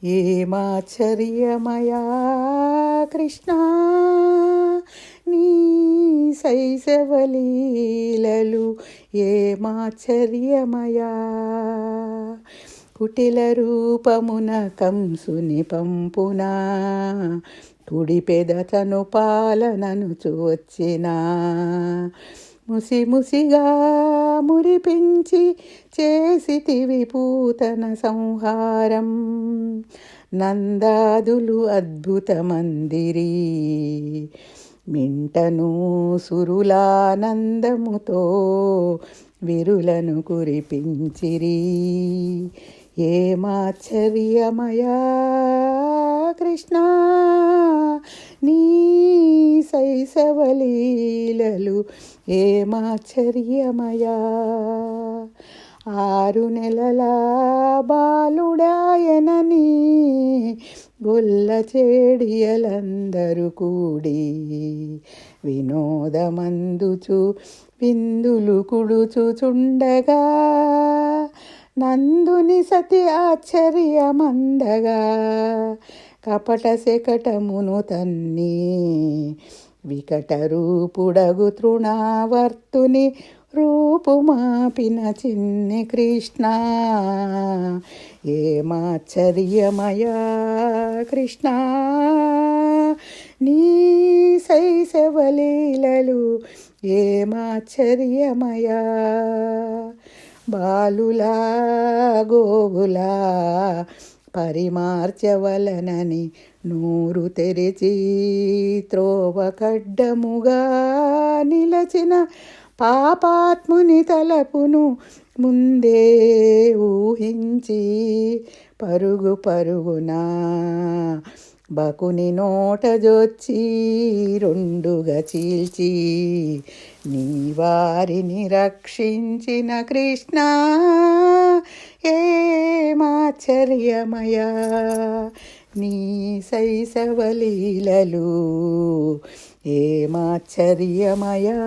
ఏమాశ్చర్యమయా కృష్ణ నీ శైశవలీలలు ఏమాశ్చర్యమయా. కుటిల రూపమున కంసుని పంపునా కుడి పెదతను పాలనను చూచినా ముసిముసిగా మురిపించి చేసితివి పూతన సంహారం. నందాదులు అద్భుతమందిరి మింటను సురులానందముతో విరులను కురిపించిరి. ఏమాశ్చర్యమయా కృష్ణ నీ శైశవలీలలు ఏమాశ్చర్యమయా. 6 నెలల బాలుడాయనని గొల్ల చేడియలందరూ కూడి వినోదమందుచు విందులు కుడుచుచుండగా నందుని సతి ఆశ్చర్యమందగా కపట శకటమును తన్ని వికట రూపుడగు తృణావర్తుని రూపుమాపిన చిన్ని కృష్ణ. ఏమాశ్చర్యమయా కృష్ణ నీ శైశవలీలలు ఏమాశ్చర్యమయా. బాలులా గోవులా పరిమార్చవలనని నూరు తెరిచి త్రోవ కడ్డముగా నిలచిన పాపాత్ముని తలపును ముందే ఊహించి పరుగు పరుగునా బకుని నోట జొచ్చి రెండుగా చీల్చి నీ వారిని రక్షించిన కృష్ణ. ఏమాశ్చర్యమయా నీ శైశవలీలలు ఏమాశ్చర్యమయా.